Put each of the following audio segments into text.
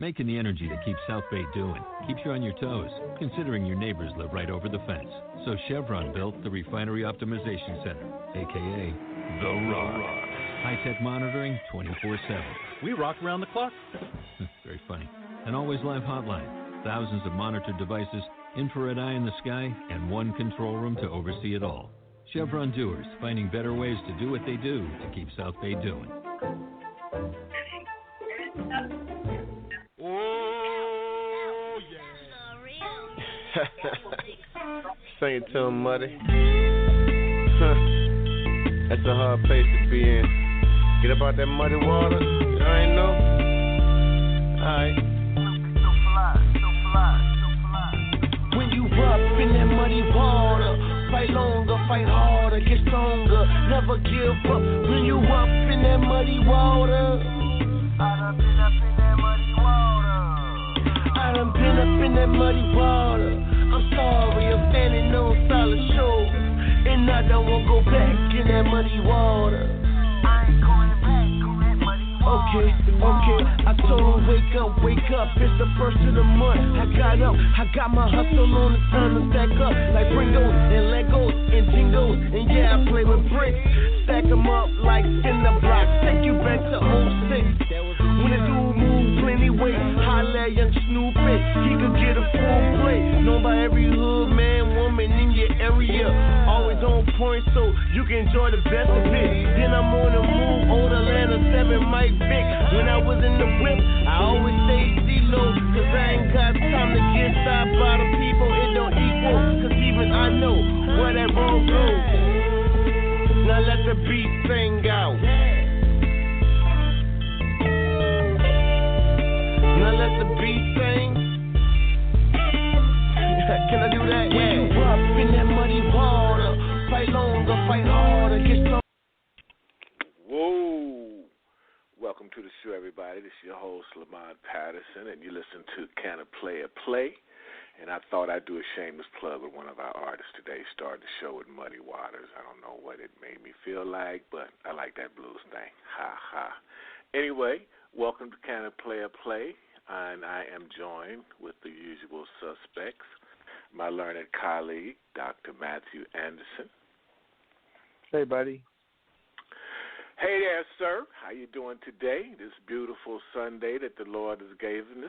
Making the energy that keeps South Bay doing keeps you on your toes, considering your neighbors live right over the fence. So Chevron built the Refinery Optimization Center, a.k.a. The Rock. High-tech monitoring 24/7. We rock around the clock. Very funny. An always live hotline, thousands of monitored devices, infrared eye in the sky, and one control room to oversee it all. Chevron doers finding better ways to do what they do to keep South Bay doing. Oh, yeah. Sing it to him, Muddy. That's a hard place to be in. Get up out that muddy water. You ain't know. Alright. When you up in that muddy water, fight longer, fight harder, get stronger, never give up. When you up in that muddy water, I done been up in that muddy water. I done been up in that muddy water. I'm sorry, I'm standing on solid shore, and I don't wanna go back in that muddy water. I ain't going back on that muddy water. Okay, I told her wake up, it's the first of the month. I got up, I got my hustle on, it's time to stack up. Like Pringles and Legos and Jingles, and yeah, I play with bricks. Stack them up like cinder blocks, take you back to 06. When the dude move plenty weight, holla at young Snoopy, he could get a full plate. Known by every hood, man, woman in your area. Always on point so you can enjoy the best of it. Then I'm on the move, old Atlanta 7 Mike Vick. When I was in the whip, I always stayed C-low, cause I ain't got time to get stopped by the people, it don't equal, cause even I know where that road goes. Now let the beat sing out. Now let the beat sing. Can I do that? Yeah. When you up in that muddy water, fight longer, fight harder, get some. Whoa. Welcome to the show, everybody. This is your host, Lamont Patterson, and you listen to Can a Player Play? And I thought I'd do a shameless plug with one of our artists today. Started the show with Muddy Waters. I don't know what it made me feel like, but I like that blues thing. Ha, ha. Anyway, welcome to Can a Player Play? And I am joined with the usual suspects. My learned colleague, Dr. Matthew Anderson. Hey, buddy. Hey there, sir. How you doing today? This beautiful Sunday that the Lord has given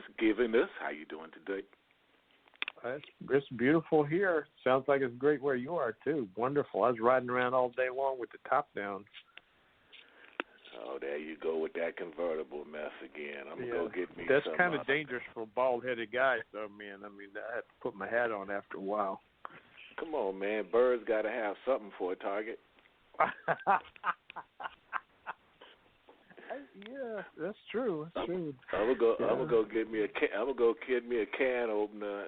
us. How you doing today? It's beautiful here. Sounds like it's great where you are, too. Wonderful. I was riding around all day long with the top down. Oh, there you go with that convertible mess again. I'm going to go get me That's some. That's kind of dangerous for a bald-headed guy, though, man. I mean, I have to put my hat on after a while. Come on, man. Birds got to have something for a target. Yeah, that's true. That's true. I'm gonna go get me a can opener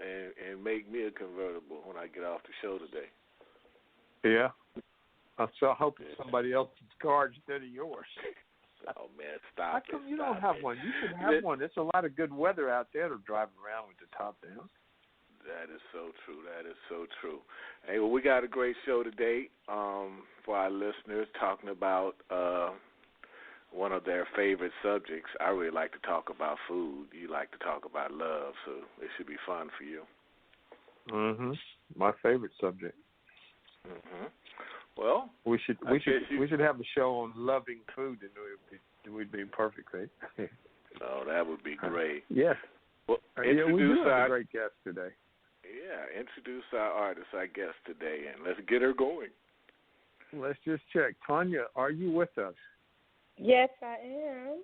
and make me a convertible when I get off the show today. Yeah. So I hope it's somebody else's car instead of yours. Oh man, stop! How come you don't have one? You should have one. There's a lot of good weather out there to drive around with the top down. That is so true. That is so true. Hey, well, we got a great show today for our listeners, talking about one of their favorite subjects. I really like to talk about food. You like to talk about love, so it should be fun for you. My favorite subject. Well, we should have a show on loving food, and we'd be perfect, right? Oh, that would be great. Yes. Well, we do have a great guest today. Yeah, introduce our artist, our guest today, and let's get her going. Let's just check. Tonya, are you with us? Yes, I am.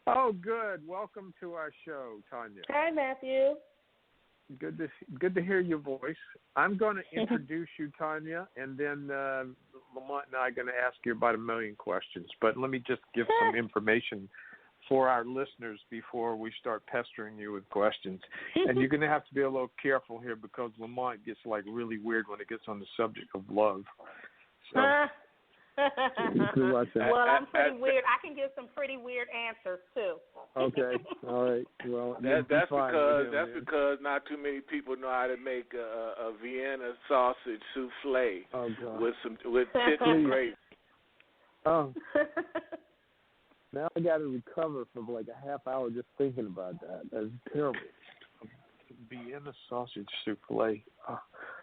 Oh, good. Welcome to our show, Tonya. Hi, Matthew. Good to hear your voice. I'm going to introduce you, Tonya, and then Lamont and I are going to ask you about a million questions. But let me just give some information for our listeners before we start pestering you with questions. And you're going to have to be a little careful here because Lamont gets really weird when it gets on the subject of love. So, well, I'm pretty weird. I can give some pretty weird answers too. Okay, all right. Well, that's because not too many people know how to make a Vienna sausage souffle with tits and gravy. Oh. Now I got to recover from like a half hour just thinking about that. That's terrible. Vienna sausage souffle.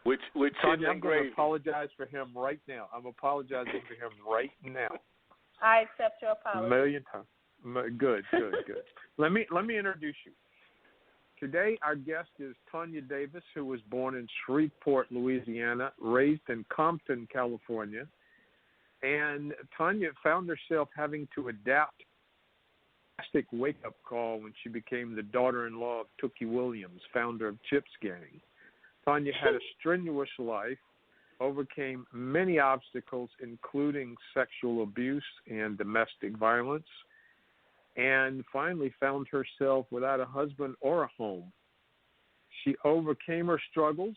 Which Tonya, I'm going to apologize for him right now. I'm apologizing for him right now. I accept your apology. A million times. Good. Let me introduce you. Today, our guest is Tonya Davis, who was born in Shreveport, Louisiana, raised in Compton, California. And Tonya found herself having to adapt a drastic wake-up call when she became the daughter-in-law of Tookie Williams, founder of Chips Gang. Tonya had a strenuous life, overcame many obstacles, including sexual abuse and domestic violence, and finally found herself without a husband or a home. She overcame her struggles,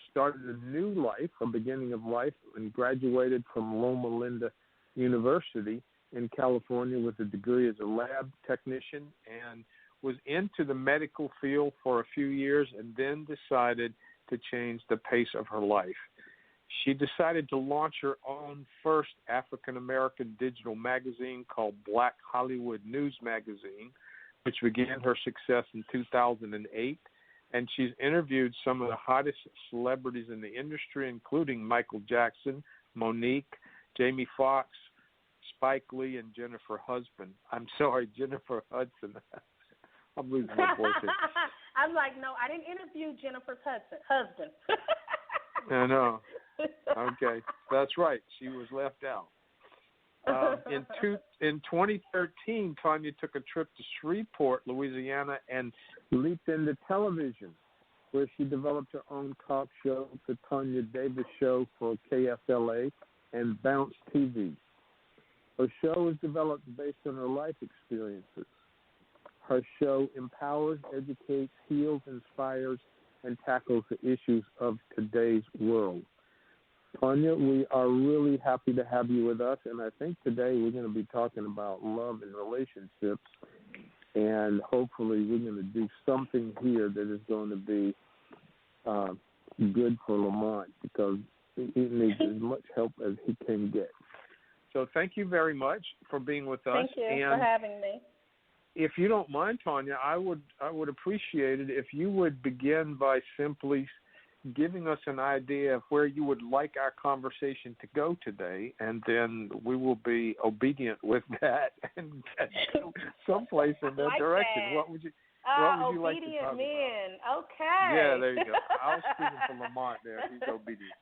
started a new life, a beginning of life, and graduated from Loma Linda University in California with a degree as a lab technician, and was into the medical field for a few years and then decided to change the pace of her life. She decided to launch her own first African-American digital magazine called Black Hollywood News Magazine, which began her success in 2008. And she's interviewed some of the hottest celebrities in the industry, including Michael Jackson, Monique, Jaime Foxx, Spike Lee, and Jenifer Hudson. Jenifer Hudson. I'm losing my voice here. I'm like, no, I didn't interview Jenifer's husband. I know. Okay, that's right. She was left out. In 2013, Tonya took a trip to Shreveport, Louisiana, and leaped into television, where she developed her own talk show, The Tonya Davis Show, for KSLA and Bounce TV. Her show is developed based on her life experiences. Her show empowers, educates, heals, inspires, and tackles the issues of today's world. Tonya, we are really happy to have you with us, and I think today we're going to be talking about love and relationships, and hopefully we're going to do something here that is going to be good for Lamont, because he needs as much help as he can get. So thank you very much for being with us. Thank you for having me. If you don't mind, Tonya, I would appreciate it if you would begin by simply giving us an idea of where you would like our conversation to go today, and then we will be obedient with that and go someplace in that direction. That. What would you like to talk about? Obedient men. Okay. Yeah, there you go. I was speaking for Lamont there. He's obedient.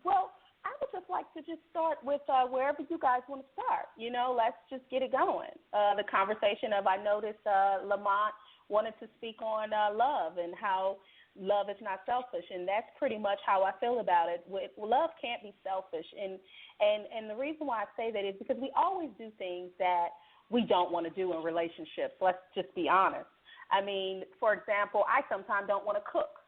Well, I would just like to just start with wherever you guys want to start. Let's just get it going. The conversation of, I noticed Lamont wanted to speak on love and how love is not selfish, and that's pretty much how I feel about it. Love can't be selfish, and the reason why I say that is because we always do things that we don't want to do in relationships. Let's just be honest. I mean, for example, I sometimes don't want to cook.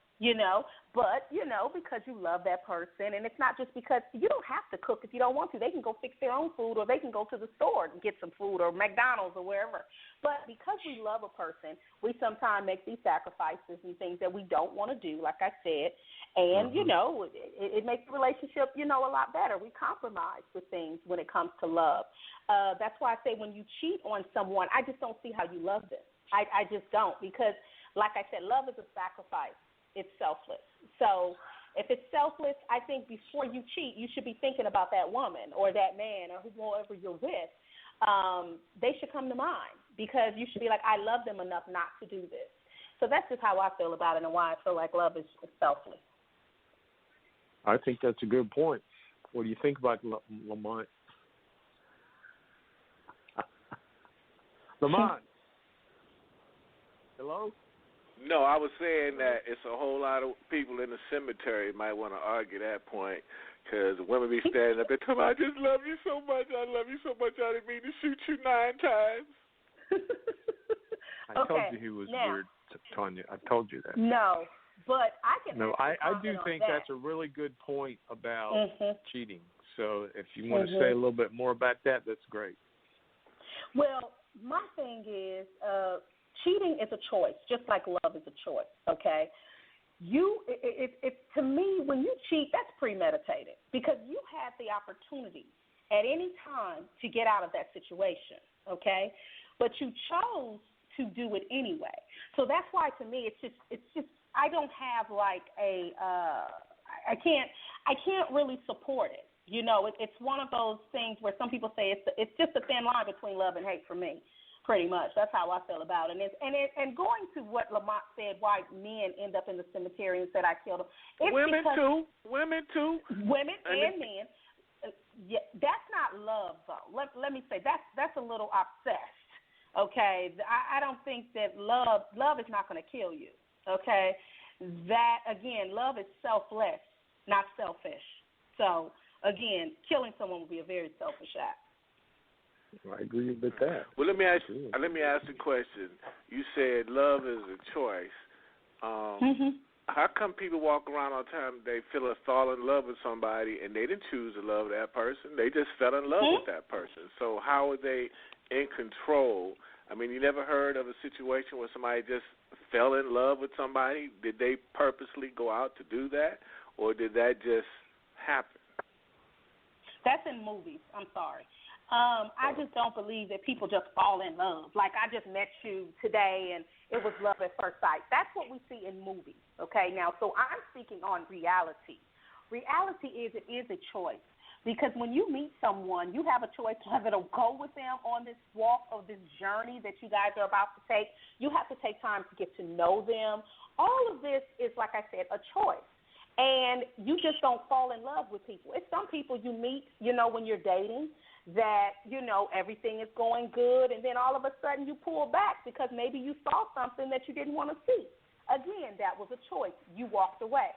But, because you love that person. And it's not just because you don't have to cook if you don't want to. They can go fix their own food, or they can go to the store and get some food, or McDonald's or wherever. But because we love a person, we sometimes make these sacrifices and things that we don't want to do, like I said. And, it makes the relationship, a lot better. We compromise with things when it comes to love. That's why I say when you cheat on someone, I just don't see how you love them. I just don't, because, like I said, love is a sacrifice. It's selfless. So if it's selfless, I think before you cheat, you should be thinking about that woman or that man or whoever you're with. They should come to mind, because you should be like, I love them enough not to do this. So that's just how I feel about it, and why I feel like love is selfless. I think that's a good point. What do you think about Lamont? Lamont? Hello? No, I was saying that it's a whole lot of people in the cemetery might want to argue that point, because women be standing up there talking, I just love you so much, I love you so much, I didn't mean to shoot you 9 times. I told you he was weird, Tonya. I told you that. No, but I can. No, I do think that's a really good point about cheating. So if you want to say a little bit more about that, that's great. Well, my thing is, cheating is a choice, just like love is a choice, okay? To me, when you cheat, that's premeditated, because you had the opportunity at any time to get out of that situation, okay? But you chose to do it anyway. So that's why, to me, it's just I don't have like I can't really support it. You know, it's one of those things where some people say it's just a thin line between love and hate for me, pretty much. That's how I feel about it. And going to what Lamont said, why men end up in the cemetery and said I killed them. Women too. Women and men. Yeah, that's not love, though. Let me say that's a little obsessed. Okay, I don't think that love is not going to kill you. Okay, that again, love is selfless, not selfish. So again, killing someone would be a very selfish act. I agree with that. Well, let me ask the question. You said love is a choice. How come people walk around all the time, they fall in love with somebody and they didn't choose to love that person? They just fell in love with that person. So how are they in control? I mean, you never heard of a situation where somebody just fell in love with somebody? Did they purposely go out to do that, or did that just happen? That's in movies. I'm sorry. I just don't believe that people just fall in love. Like, I just met you today and it was love at first sight. That's what we see in movies, okay? Now, so I'm speaking on reality. Reality is it is a choice. Because when you meet someone, you have a choice whether to go with them on this walk of this journey that you guys are about to take. You have to take time to get to know them. All of this is, like I said, a choice. And you just don't fall in love with people. It's some people you meet, you know, when you're dating that, you know, everything is going good, and then all of a sudden you pull back because maybe you saw something that you didn't want to see. Again, that was a choice. You walked away.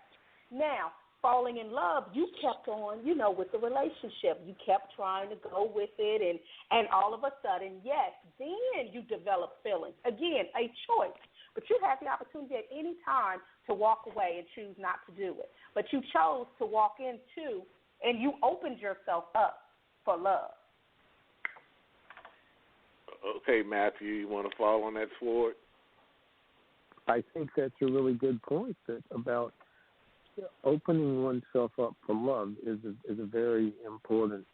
Now, falling in love, you kept on, you know, with the relationship. You kept trying to go with it, and all of a sudden, yes, then you develop feelings. Again, a choice. But you have the opportunity at any time to walk away and choose not to do it. But you chose to walk into, and you opened yourself up for love. Okay, Matthew, you want to fall on that sword? I think that's a really good point about opening oneself up for love is a very important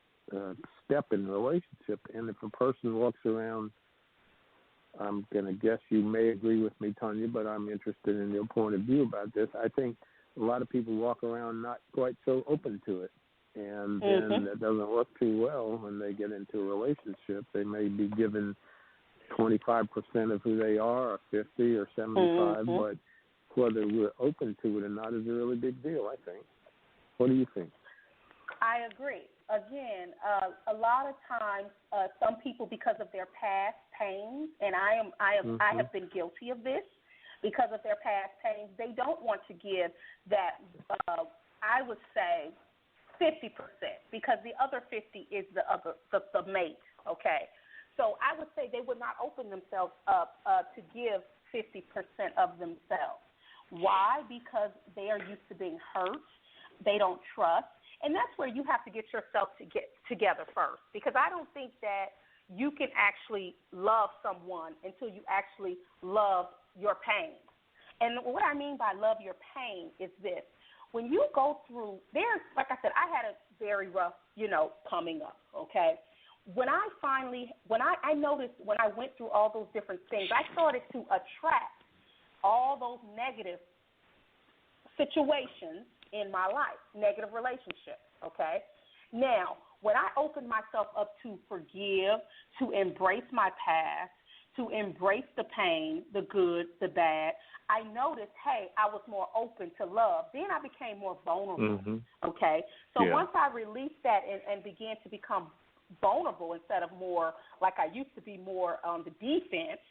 step in the relationship. And if a person walks around, I'm going to guess you may agree with me, Tonya, but I'm interested in your point of view about this. I think a lot of people walk around not quite so open to it. And then that doesn't work too well when they get into a relationship. They may be given 25% of who they are, or 50 or 75, but whether we're open to it or not is a really big deal, I think. What do you think? I agree. Again, a lot of times, some people, because of their past pains, and I have been guilty of this, because of their past pains, they don't want to give that. I would say 50%, because the other 50 is the mate. Okay, so I would say they would not open themselves up to give 50% of themselves. Why? Because they are used to being hurt. They don't trust. And that's where you have to get yourself to get together first, because I don't think that you can actually love someone until you actually love your pain. And what I mean by love your pain is this. When you go through, like I said, I had a very rough, coming up, okay? When I noticed when I went through all those different things, I started to attract all those negative situations in my life, negative relationships, okay? Now, when I opened myself up to forgive, to embrace my past, to embrace the pain, the good, the bad, I noticed, hey, I was more open to love. Then I became more vulnerable, okay? So once I released that and began to become vulnerable instead of more like I used to be more on the defense,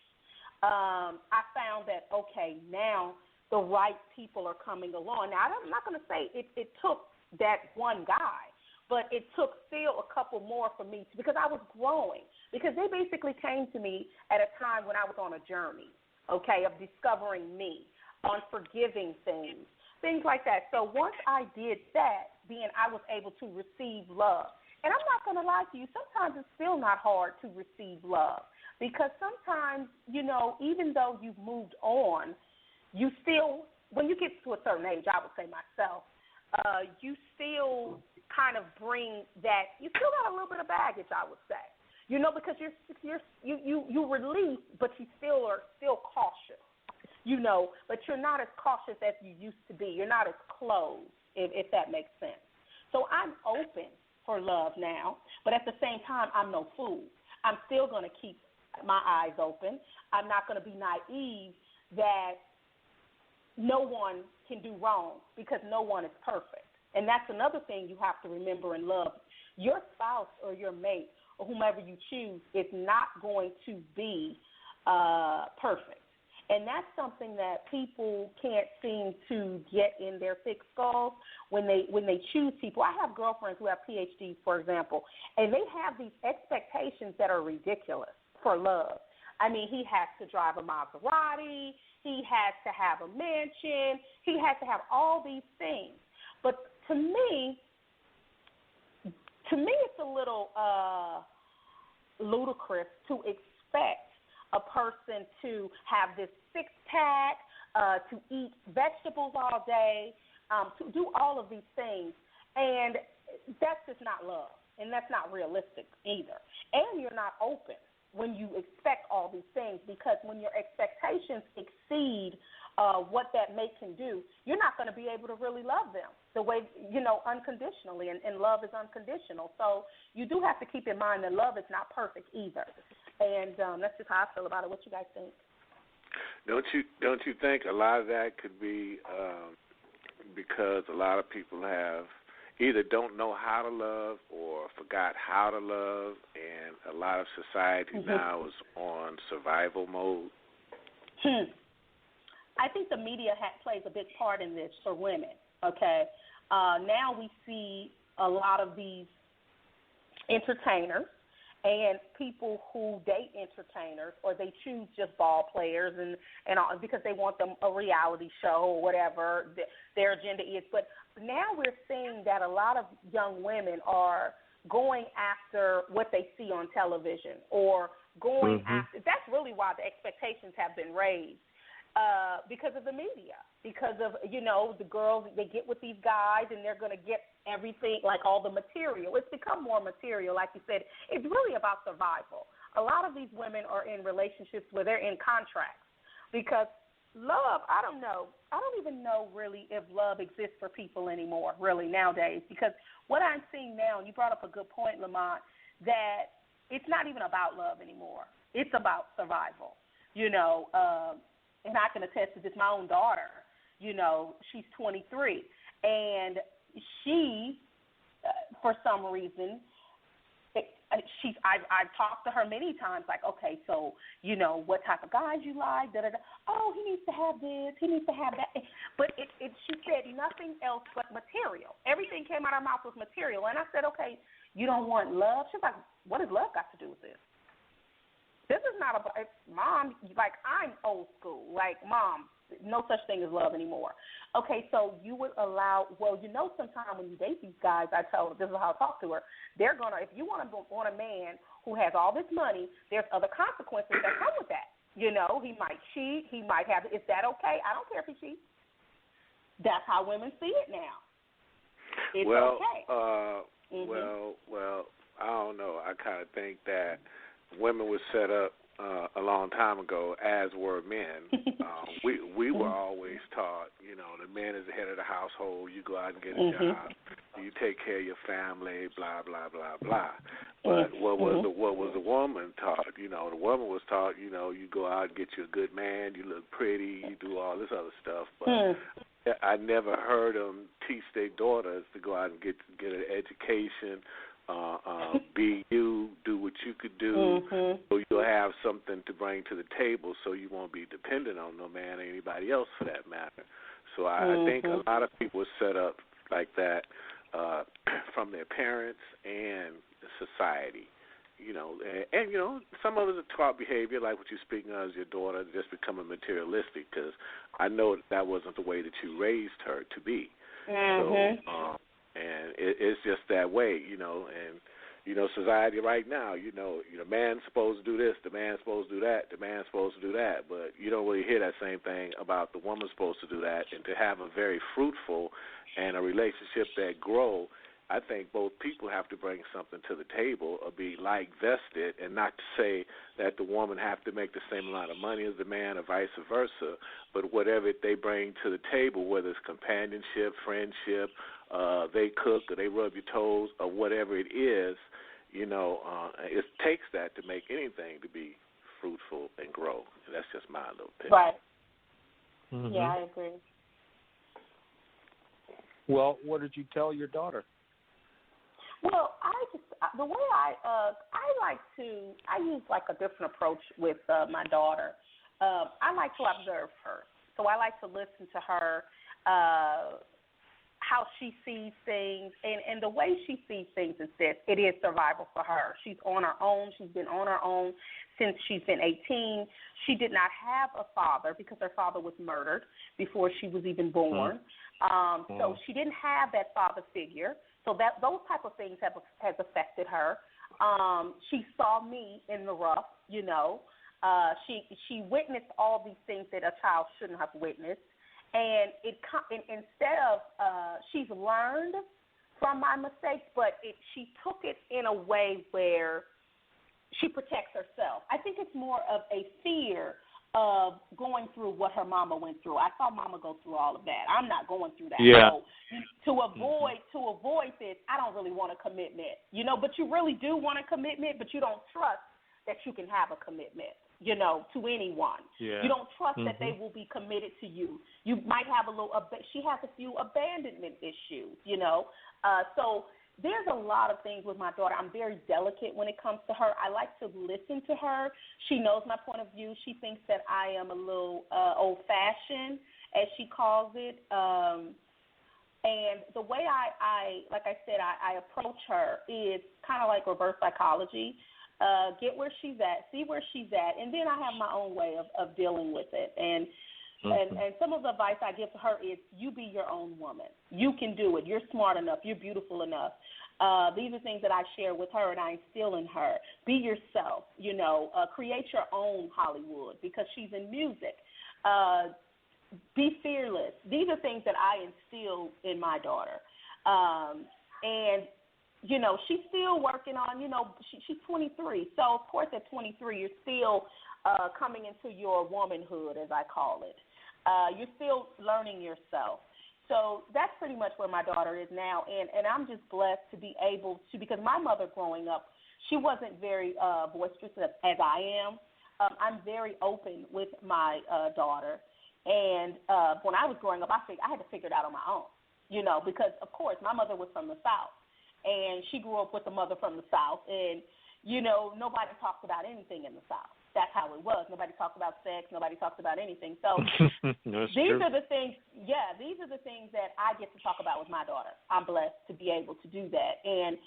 I found that, okay, now the right people are coming along. Now, I'm not going to say it took that one guy, but it took still a couple more for me because I was growing. Because they basically came to me at a time when I was on a journey, okay, of discovering me, on forgiving things like that. So once I did that, then I was able to receive love. And I'm not going to lie to you, sometimes it's still not hard to receive love because sometimes, even though you've moved on, you still, when you get to a certain age, I would say myself, you still kind of bring that. You still got a little bit of baggage, I would say. You know, because you release, but you still are cautious. You know, but you're not as cautious as you used to be. You're not as closed, if that makes sense. So I'm open for love now, but at the same time, I'm no fool. I'm still going to keep my eyes open. I'm not going to be naive that no one can do wrong because no one is perfect. And that's another thing you have to remember in love. Your spouse or your mate or whomever you choose is not going to be perfect. And that's something that people can't seem to get in their thick skulls when they choose people. I have girlfriends who have PhDs, for example, and they have these expectations that are ridiculous for love. I mean, he has to drive a Maserati. He has to have a mansion. He has to have all these things. But to me, it's a little ludicrous to expect a person to have this six-pack, to eat vegetables all day, to do all of these things. And that's just not love, and that's not realistic either. And you're not open when you expect all these things, because when your expectations exceed what that mate can do, you're not going to be able to really love them the way, unconditionally, and love is unconditional. So you do have to keep in mind that love is not perfect either. And that's just how I feel about it. What you guys think? Don't you think a lot of that could be because a lot of people have either don't know how to love or forgot how to love, and a lot of society now is on survival mode? I think the media plays a big part in this for women, okay? Now we see a lot of these entertainers and people who date entertainers, or they choose just ball players and all, because they want them a reality show or whatever their agenda is. But now we're seeing that a lot of young women are going after what they see on television, or going after. That's really why the expectations have been raised. Because of the media, because of, the girls, they get with these guys and they're going to get everything, like all the material. It's become more material, like you said. It's really about survival. A lot of these women are in relationships where they're in contracts, because love, I don't know. I don't even know really if love exists for people anymore, really, nowadays, because what I'm seeing now, and you brought up a good point, Lamont, that it's not even about love anymore. It's about survival, and I can attest to this. My own daughter, she's 23, and she, for some reason, I've talked to her many times, like, okay, so, what type of guys you like, da-da-da. Oh, he needs to have this, he needs to have that. But she said nothing else but material. Everything came out of her mouth was material. And I said, okay, you don't want love? She's like, what does love got to do with this? This is not about, Mom, like, I'm old school. Like, Mom, no such thing as love anymore. Okay, so you would allow, sometime when you date these guys, I tell her, this is how I talk to her, they're going to, if you want a man who has all this money, there's other consequences that come with that. He might cheat, he might have, is that okay? I don't care if he cheats. That's how women see it now. It's okay. Well, I don't know. I kind of think that women were set up a long time ago, as were men. We were always taught, the man is the head of the household. You go out and get a job. You take care of your family. Blah blah blah blah. But what was the woman taught? The woman was taught, you go out and get you a good man. You look pretty. You do all this other stuff. But I never heard them teach their daughters to go out and get an education. Be you, do what you could do, so you'll have something to bring to the table, so you won't be dependent on no man or anybody else for that matter. So I think a lot of people are set up like that from their parents and society. And some of us are taught behavior, like what you're speaking of as your daughter, just becoming materialistic, because I know that wasn't the way that you raised her to be. So, and it's just that way, and, society right now, the man's supposed to do this, the man's supposed to do that, the man's supposed to do that, but you don't really hear that same thing about the woman's supposed to do that, and to have a very fruitful and a relationship that grow, I think both people have to bring something to the table or be like vested, and not to say that the woman have to make the same amount of money as the man or vice versa, but whatever they bring to the table, whether it's companionship, friendship, they cook or they rub your toes or whatever it is, it takes that to make anything to be fruitful and grow. And that's just my little opinion. Right. Mm-hmm. Yeah, I agree. Well, what did you tell your daughter? Well, the way I use like a different approach with my daughter. I like to observe her. So I like to listen to her, how she sees things, and the way she sees things is this: it is survival for her. She's on her own. She's been on her own since she's been 18. She did not have a father because her father was murdered before she was even born. So she didn't have that father figure. So that those type of things has affected her. She saw me in the rough, She witnessed all these things that a child shouldn't have witnessed. And instead of she's learned from my mistakes, but she took it in a way where she protects herself. I think it's more of a fear of going through what her mama went through. I saw mama go through all of that. I'm not going through that. Yeah. So to avoid this, I don't really want a commitment, but you really do want a commitment, but you don't trust that you can have a commitment, to anyone. Yeah. You don't trust that they will be committed to you. You might have she has a few abandonment issues, so there's a lot of things with my daughter. I'm very delicate when it comes to her. I like to listen to her. She knows my point of view. She thinks that I am a little old-fashioned, as she calls it. And the way I approach her is kind of like reverse psychology. Get where she's at, see where she's at, and then I have my own way of dealing with it. And some of the advice I give to her is, you be your own woman. You can do it. You're smart enough. You're beautiful enough. These are things that I share with her and I instill in her. Be yourself, create your own Hollywood because she's in music. Be fearless. These are things that I instill in my daughter. And she's still working on, she's 23. So, of course, at 23, you're still coming into your womanhood, as I call it. You're still learning yourself. So that's pretty much where my daughter is now. And I'm just blessed to be able to, because my mother growing up, she wasn't very boisterous as I am. I'm very open with my daughter. And when I was growing up, I had to figure it out on my own, because, of course, my mother was from the South. And she grew up with a mother from the South. And, nobody talked about anything in the South. That's how it was. Nobody talked about sex. Nobody talked about anything. So these are the things that I get to talk about with my daughter. I'm blessed to be able to do that. And,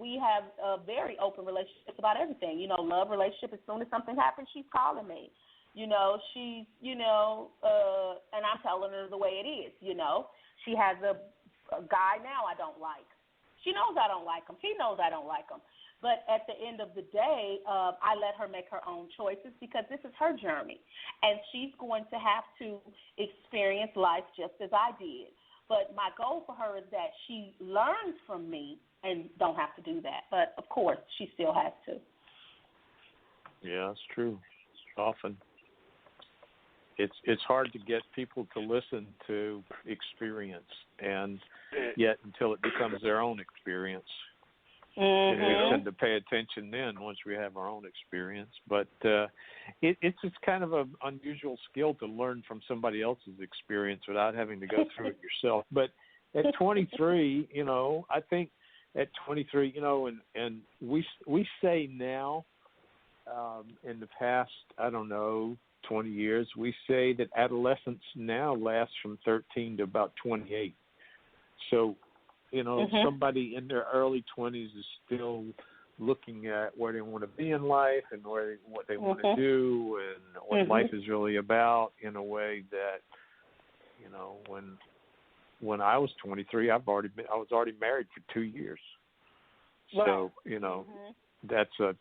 we have a very open relationship about everything. Love relationship. As soon as something happens, she's calling me. She's, and I'm telling her the way it is, She has a guy now I don't like. She knows I don't like him. He knows I don't like him. But at the end of the day, I let her make her own choices because this is her journey. And she's going to have to experience life just as I did. But my goal for her is that she learns from me and don't have to do that. But, of course, she still has to. Yeah, that's true. Often. It's hard to get people to listen to experience, and yet until it becomes their own experience. And we tend to pay attention then once we have our own experience. But it's just kind of an unusual skill to learn from somebody else's experience without having to go through it yourself. But at 23, I think at 23, and we say now, in the past, I don't know, 20 years, we say that adolescence now lasts from 13 to about 28. So, somebody in their early 20s is still looking at where they want to be in life and what they want to do and what life is really about in a way that, when I was 23, I was already married for 2 years. So, that's a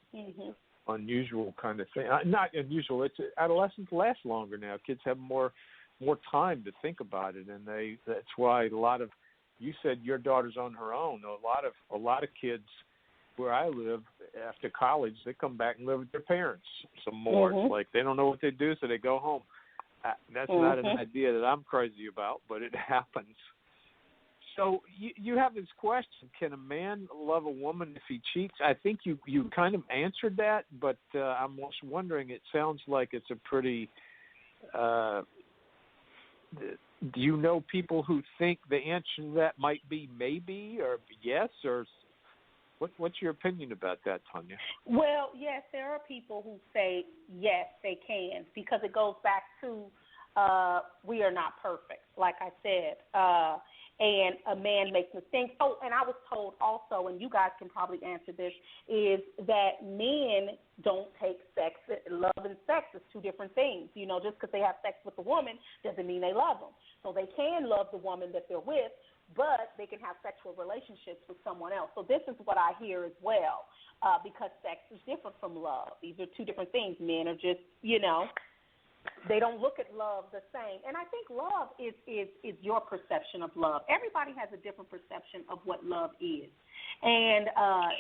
unusual kind of thing. Not unusual. Adolescence lasts longer now. Kids have more time to think about it, and that's why a lot of you said your daughter's on her own. A lot of kids where I live after college, they come back and live with their parents some more. It's like they don't know what they do, so they go home. That's not an idea that I'm crazy about, but it happens. So you have this question: can a man love a woman if he cheats? I think you kind of answered that, but I'm just wondering. It sounds like it's a pretty. Do you know people who think the answer to that might be maybe or yes, or what's your opinion about that, Tonya? Well, yes, there are people who say yes, they can, because it goes back to we are not perfect, like I said, and a man makes mistakes. Oh, and I was told also, and you guys can probably answer this, is that men don't take sex, love and sex is two different things. You know, just because they have sex with a woman doesn't mean they love them. So they can love the woman that they're with, but they can have sexual relationships with someone else. So this is what I hear as well, because sex is different from love. These are two different things. Men are just, you know, they don't look at love the same. And I think love is your perception of love. Everybody has a different perception of what love is. And I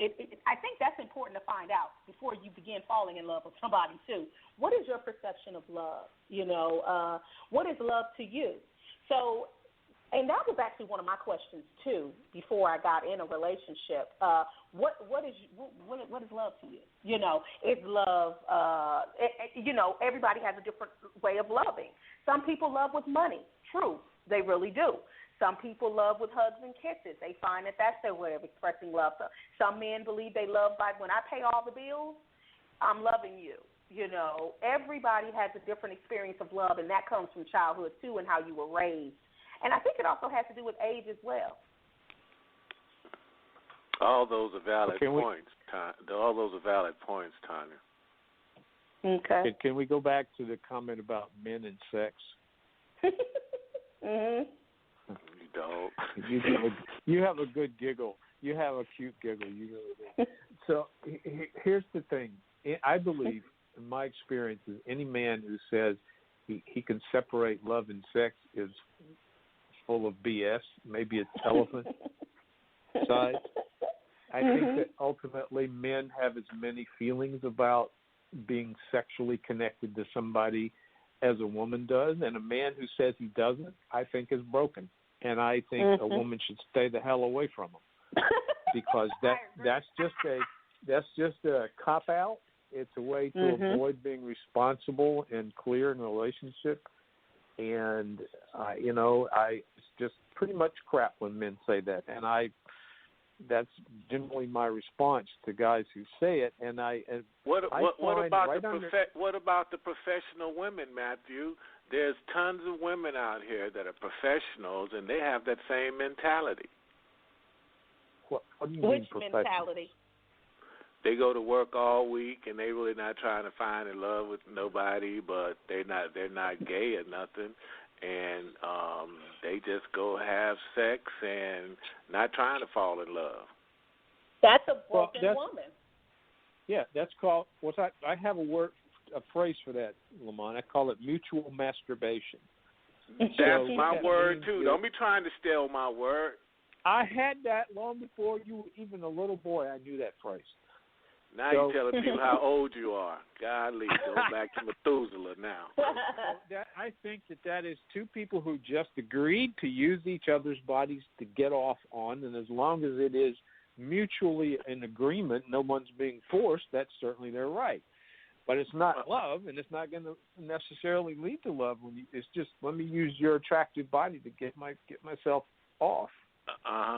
think that's important to find out before you begin falling in love with somebody, too. What is your perception of love? You know, what is love to you? So, and that was actually one of my questions, too, before I got in a relationship. What is love to you? You know, is love, you know, everybody has a different way of loving. Some people love with money. True, they really do. Some people love with hugs and kisses. They find that that's their way of expressing love. Some men believe they love by, when I pay all the bills, I'm loving you. You know, everybody has a different experience of love, and that comes from childhood, too, and how you were raised. And I think it also has to do with age as well. All those are valid points. All those are valid points, Tonya. Okay. Can we go back to the comment about men and sex? Mm-hmm. You don't. You have a good giggle. You have a cute giggle. You really do. So here's the thing. I believe, in my experience, is any man who says he can separate love and sex is full of BS. Maybe it's elephant size. I think that ultimately men have as many feelings about being sexually connected to somebody as a woman does, and a man who says he doesn't, I think, is broken. And I think a woman should stay the hell away from him, because that's just a cop out. It's a way to avoid being responsible and clear in a relationship. And it's just pretty much crap when men say that. And that's generally my response to guys who say it. And what about the professional women, Matthew? There's tons of women out here that are professionals, and they have that same mentality. What do you mean, professional mentality? They go to work all week, and they really not trying to find in love with nobody, but they're not gay or nothing, and they just go have sex and not trying to fall in love. That's a broken woman. Yeah, that's called. I have a phrase for that, Lamont. I call it mutual masturbation. That's my word too. Don't be trying to steal my word. I had that long before you were even a little boy. I knew that phrase. Now you're telling people how old you are. Golly, go back to Methuselah now. I think that is two people who just agreed to use each other's bodies to get off on, and as long as it is mutually in agreement, no one's being forced, that's certainly their right. But it's not love, and it's not going to necessarily lead to love. It's just, let me use your attractive body to get myself off.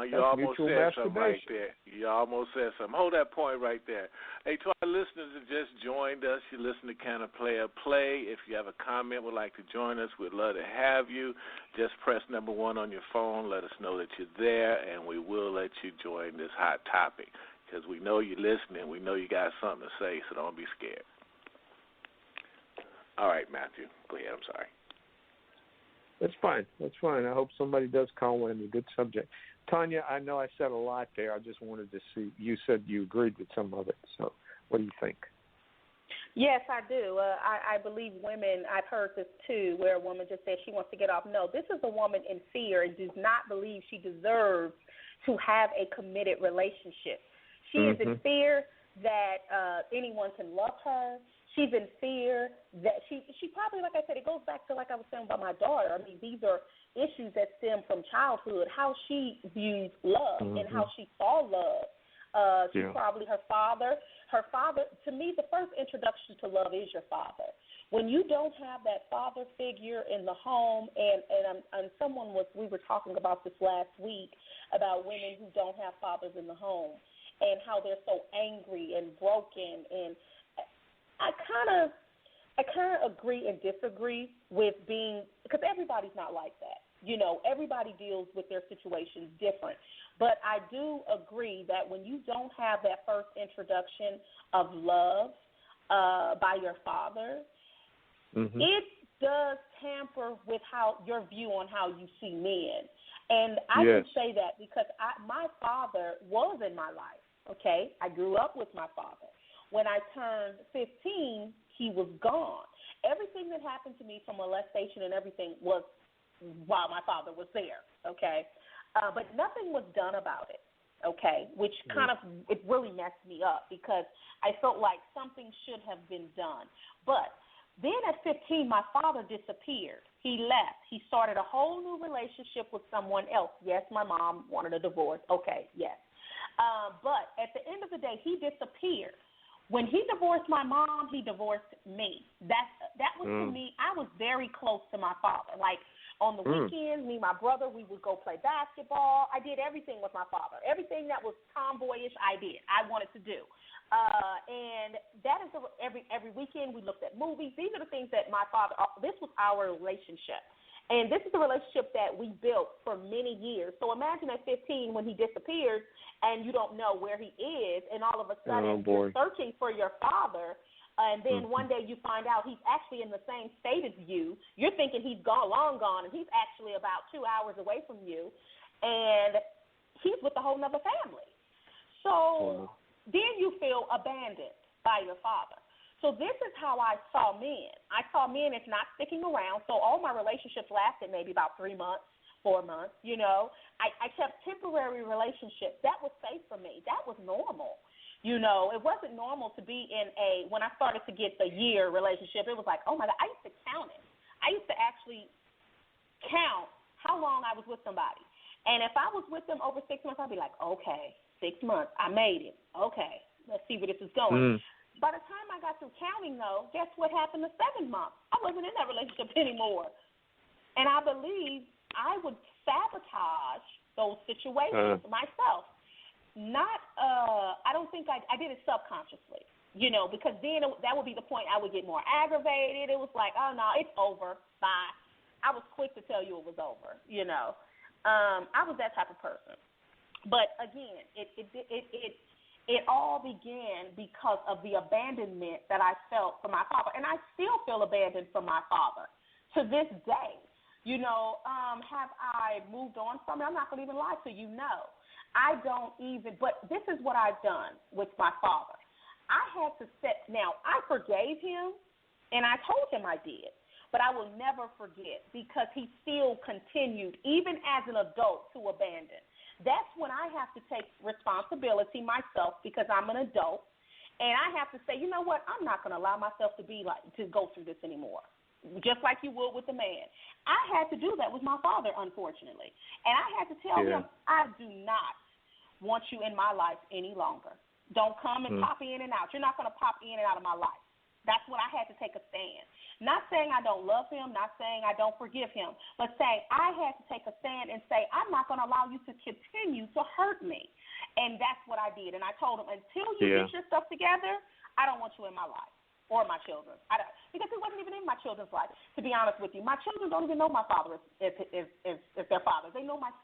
You almost said something right there. You almost said something. Hold that point right there. Hey, to our listeners that just joined us, you listen to Can a Player Play. If you have a comment, would like to join us, we'd love to have you. Just press number 1 on your phone. Let us know that you're there, and we will let you join this hot topic, because we know you're listening. We know you got something to say, so don't be scared. All right, Matthew. Go ahead. I'm sorry. That's fine. I hope somebody does call in. A good subject. Tonya, I know I said a lot there. I just wanted to see. You said you agreed with some of it. So what do you think? Yes, I do. I believe women, I've heard this too, where a woman just says she wants to get off. No, this is a woman in fear and does not believe she deserves to have a committed relationship. She is in fear that anyone can love her. She's in fear that she probably, like I said, it goes back to, like I was saying about my daughter. I mean, these are issues that stem from childhood, how she views love and how she saw love. She's probably her father, to me, the first introduction to love is your father. When you don't have that father figure in the home, and we were talking about this last week, about women who don't have fathers in the home and how they're so angry and broken. And I kind of agree and disagree with because everybody's not like that. You know, everybody deals with their situations different. But I do agree that when you don't have that first introduction of love by your father, it does tamper with your view on how you see men. And I can say that because my father was in my life, okay? I grew up with my father. When I turned 15, he was gone. Everything that happened to me from molestation and everything was while my father was there, okay? But nothing was done about it, okay, which it really messed me up because I felt like something should have been done. But then at 15, my father disappeared. He left. He started a whole new relationship with someone else. Yes, my mom wanted a divorce. Okay, yes. But at the end of the day, he disappeared. When he divorced my mom, he divorced me. That was to me, I was very close to my father. Like, on the weekends, me and my brother, we would go play basketball. I did everything with my father. Everything that was tomboyish, I did. I wanted to do. And that is every weekend we looked at movies. These are the things that my father, this was our relationship. And this is a relationship that we built for many years. So imagine at 15 when he disappears and you don't know where he is, and all of a sudden you're searching for your father. And then one day you find out he's actually in the same state as you. You're thinking he's long gone, and he's actually about 2 hours away from you. And he's with a whole other family. So then you feel abandoned by your father. So this is how I saw men. I saw men as not sticking around. So all my relationships lasted maybe about 3 months, 4 months, you know. I kept temporary relationships. That was safe for me. That was normal. You know, it wasn't normal to be in when I started to get the year relationship, it was like, oh, my God, I used to count it. I used to actually count how long I was with somebody. And if I was with them over 6 months, I'd be like, okay, 6 months, I made it. Okay, let's see where this is going. By the time I got through counting, though, guess what happened to 7 months? I wasn't in that relationship anymore. And I believe I would sabotage those situations myself. I don't think I did it subconsciously, you know, because then that would be the point I would get more aggravated. It was like, oh, no, it's over. Bye. I was quick to tell you it was over, you know. I was that type of person. But, again, it all began because of the abandonment that I felt from my father. And I still feel abandoned from my father to this day. You know, have I moved on from it? I'm not going to even lie to you, no. But this is what I've done with my father. I had to now I forgave him, and I told him I did, but I will never forget because he still continued, even as an adult, to abandon. That's when I have to take responsibility myself because I'm an adult, and I have to say, you know what, I'm not going to allow myself to go through this anymore. Just like you would with a man. I had to do that with my father, unfortunately. And I had to tell him, I do not want you in my life any longer. Don't come and pop in and out. You're not going to pop in and out of my life. That's when I had to take a stand. Not saying I don't love him, not saying I don't forgive him, but saying I had to take a stand and say, I'm not going to allow you to continue to hurt me. And that's what I did. And I told him, until you get your stuff together, I don't want you in my life. Or my children. Because it wasn't even in my children's life, to be honest with you. My children don't even know my father is their father. They know my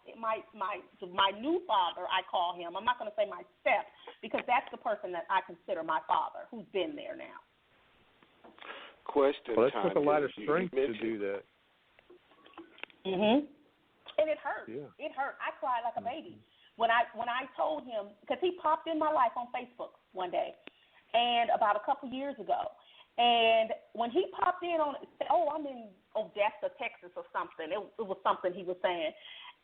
new father, I call him. I'm not going to say my step, because that's the person that I consider my father, who's been there now. Question. Well, that took a lot of strength to do that. And it hurt. Yeah. It hurt. I cried like a baby when I told him, because he popped in my life on Facebook one day. And about a couple years ago. And when he popped in on it, said, I'm in Odessa, Texas or something. It was something he was saying.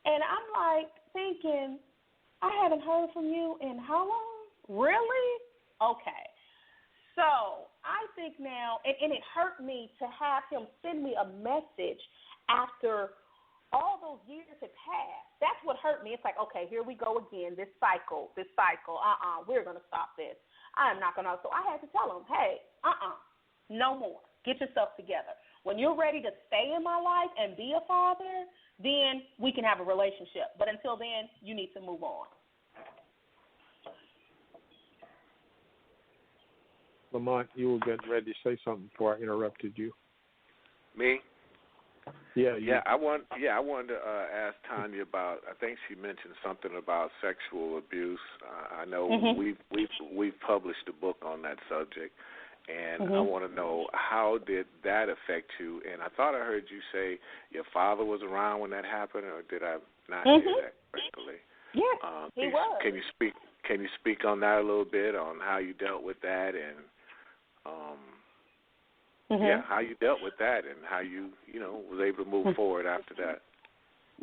And I'm like thinking, I haven't heard from you in how long? Really? Okay. So I think now, and it hurt me to have him send me a message after all those years had passed. That's what hurt me. It's like, okay, here we go again, this cycle. We're going to stop this. I'm not going to. So I had to tell him, hey, no more. Get yourself together. When you're ready to stay in my life and be a father, then we can have a relationship. But until then, you need to move on. Lamont, you were getting ready to say something before I interrupted you. Me? Yeah. I wanted to ask Tonya about. I think she mentioned something about sexual abuse. I know we've published a book on that subject, and I want to know, how did that affect you? And I thought I heard you say your father was around when that happened, or did I not hear that correctly? Yes, he was. Can you speak on that a little bit, on how you dealt with that, and how you dealt with that, and how you was able to move forward after that?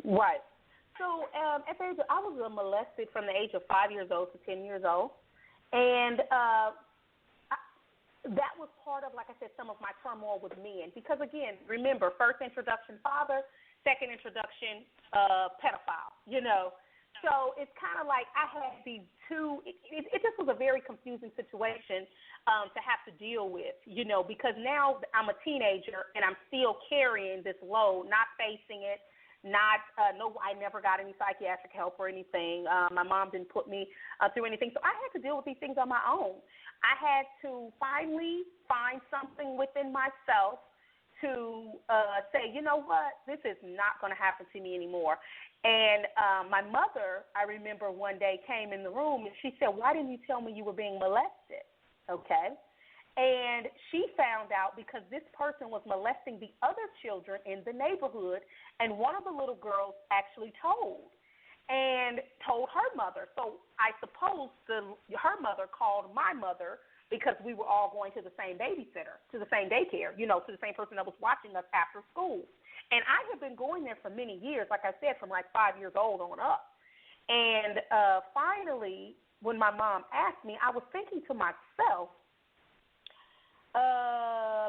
Right. So at the age I was molested from the age of 5 years old to 10 years old, and that was part of, like I said, some of my turmoil with men. Because again, remember, first introduction father, second introduction pedophile. So it's kind of like I had these two. It just was a very confusing situation to have to deal with, because now I'm a teenager and I'm still carrying this load, not facing it, I never got any psychiatric help or anything. My mom didn't put me through anything. So I had to deal with these things on my own. I had to finally find something within myself to say, you know what, this is not going to happen to me anymore. And my mother, I remember one day came in the room and she said, why didn't you tell me you were being molested? Okay. And she found out because this person was molesting the other children in the neighborhood, and one of the little girls actually told her mother. So I suppose her mother called my mother because we were all going to the same babysitter, to the same daycare, to the same person that was watching us after school. And I had been going there for many years, like I said, from like 5 years old on up. And finally, when my mom asked me, I was thinking to myself,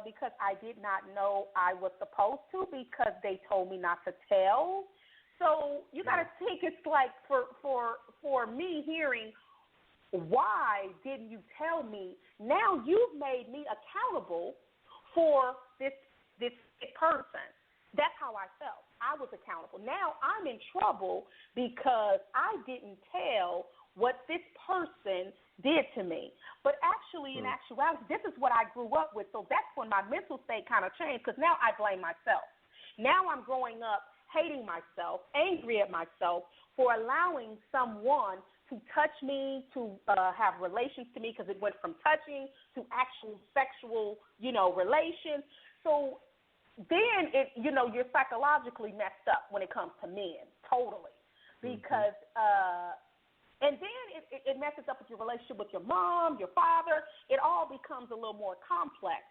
because I did not know I was supposed to, because they told me not to tell. So you got to think, it's like for me hearing, why didn't you tell me? Now you've made me accountable for this person. That's how I felt. I was accountable. Now I'm in trouble because I didn't tell what this person did to me. But actually, in actuality, this is what I grew up with. So that's when my mental state kind of changed, because now I blame myself. Now I'm growing up hating myself, angry at myself for allowing someone to touch me, to have relations to me, because it went from touching to actual sexual, relations. So then you're psychologically messed up when it comes to men, totally, because and then it messes up with your relationship with your mom, your father. It all becomes a little more complex.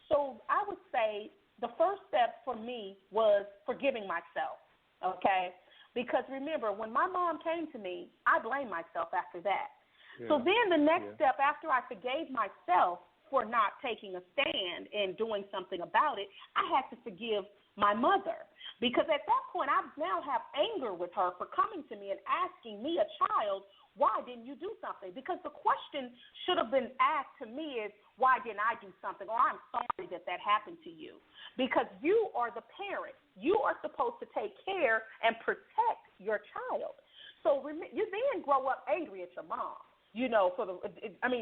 So I would say the first step for me was forgiving myself, okay? Because remember, when my mom came to me, I blamed myself after that. Yeah. So then the next step, after I forgave myself for not taking a stand and doing something about it, I had to forgive my mother. Because at that point, I now have anger with her for coming to me and asking me, a child, why didn't you do something? Because the question should have been asked to me is, why didn't I do something? Or I'm sorry that happened to you. Because you are the parent. You are supposed to take care and protect your child. So you then grow up angry at your mom.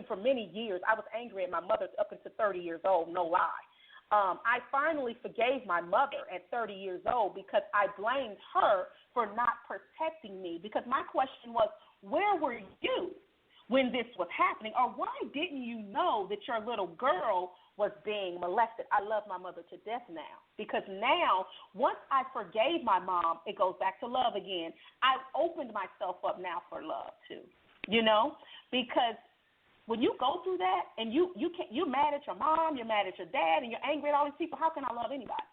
For many years, I was angry at my mother up until 30 years old, no lie. I finally forgave my mother at 30 years old because I blamed her for not protecting me. Because my question was, where were you when this was happening? Or why didn't you know that your little girl was being molested? I love my mother to death now, because now, once I forgave my mom, it goes back to love again. I've opened myself up now for love too, because when you go through that and you're mad at your mom, you're mad at your dad, and you're angry at all these people, how can I love anybody?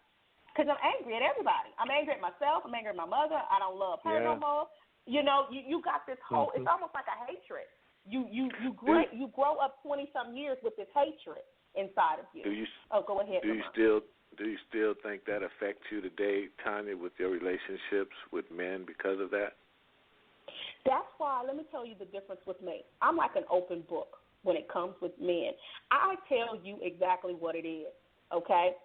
Because I'm angry at everybody. I'm angry at myself. I'm angry at my mother. I don't love her no more. You know, you got this whole. It's almost like a hatred. You grow up 20-some years with this hatred inside of you. Go ahead. Do you still think that affects you today, Tonya, with your relationships with men because of that? That's why, let me tell you the difference with me. I'm like an open book when it comes with men. I tell you exactly what it is, okay?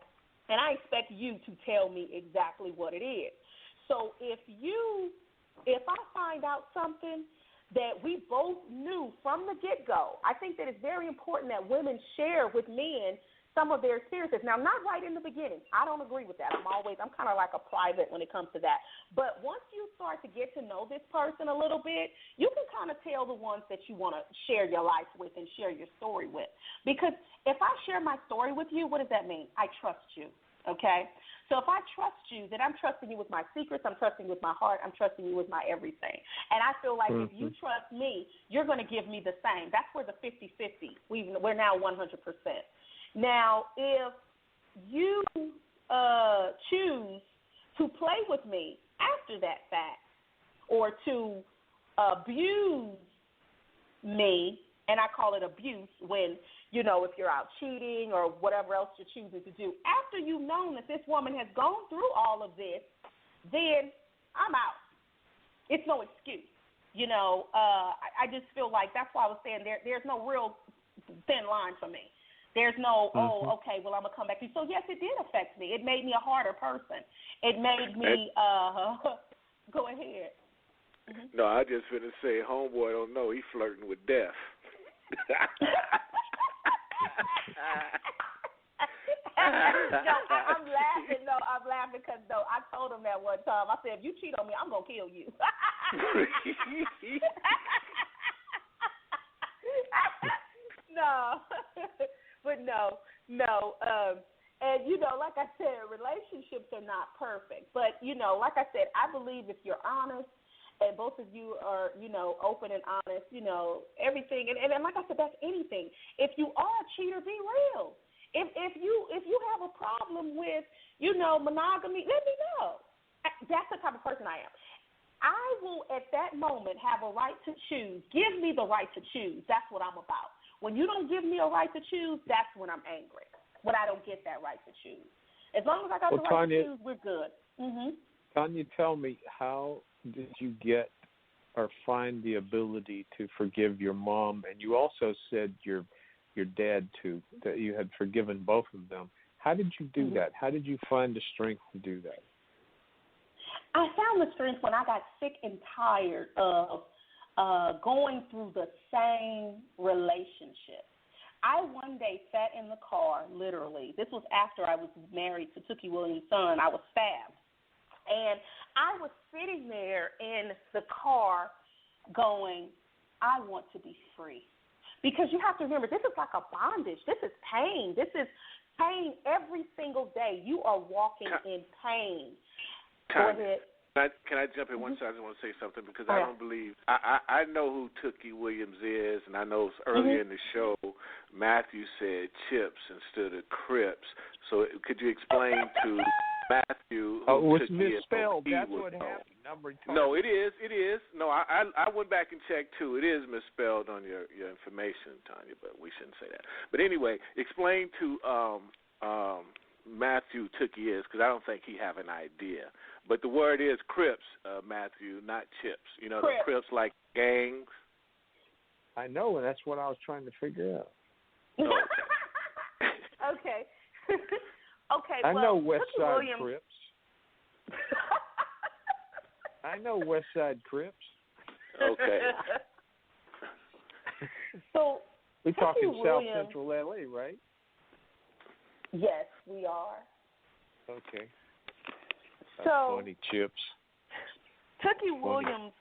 And I expect you to tell me exactly what it is. So if I find out something that we both knew from the get-go, I think that it's very important that women share with men some of their experiences. Now, not right in the beginning. I don't agree with that. I'm kind of like a private when it comes to that. But once you start to get to know this person a little bit, you can kind of tell the ones that you want to share your life with and share your story with. Because if I share my story with you, what does that mean? I trust you, okay? So if I trust you, then I'm trusting you with my secrets, I'm trusting you with my heart, I'm trusting you with my everything. And I feel like if you trust me, you're going to give me the same. That's where the 50-50, we're now 100%. Now, if you choose to play with me after that fact or to abuse me, and I call it abuse when, you know, if you're out cheating or whatever else you're choosing to do, after you've known that this woman has gone through all of this, then I'm out. It's no excuse. You know, I just feel like that's why I was saying there's no real thin line for me. There's no, okay, well, I'm going to come back to you. So, yes, it did affect me. It made me a harder person. It made me, go ahead. No, I just finna say, homeboy don't know. He flirting with death. I'm laughing. No, I'm laughing because, I told him that one time. I said, if you cheat on me, I'm going to kill you. No. But no. And, you know, like I said, relationships are not perfect. But, you know, like I said, I believe if you're honest and both of you are, you know, open and honest, you know, everything. And like I said, that's anything. If you are a cheater, be real. If you have a problem with, you know, monogamy, let me know. That's the type of person I am. I will, at that moment, have a right to choose. Give me the right to choose. That's what I'm about. When you don't give me a right to choose, that's when I'm angry, when I don't get that right to choose. As long as I got the right to choose, we're good. Tonya, tell me, how did you get or find the ability to forgive your mom? And you also said your dad, too, that you had forgiven both of them. How did you do that? How did you find the strength to do that? I found the strength when I got sick and tired of going through the same relationship. I one day sat in the car, literally. This was after I was married to Tookie Williams' son. I was stabbed. And I was sitting there in the car going, I want to be free. Because you have to remember, this is like a bondage. This is pain. This is pain every single day. You are walking in pain. Go ahead. Can I jump in one second? I just want to say something because I don't believe – I know who Tookie Williams is, and I know earlier in the show Matthew said Chips instead of Crips. So could you explain to Matthew who it's misspelled. That's what happened. No, it is. No, I went back and checked, too. It is misspelled on your information, Tonya, but we shouldn't say that. But anyway, explain to Matthew Tookie is because I don't think he have an idea. But the word is Crips, Matthew, not Chips. You know, Crips. The Crips like gangs. I know, and that's what I was trying to figure out. Okay. Okay, I know West Tookie Side Williams. Crips. I know West Side Crips. Okay. So we're talking Tookie South Williams, Central LA, right? Yes, we are. Okay. So funny, Chips. Tookie Williams,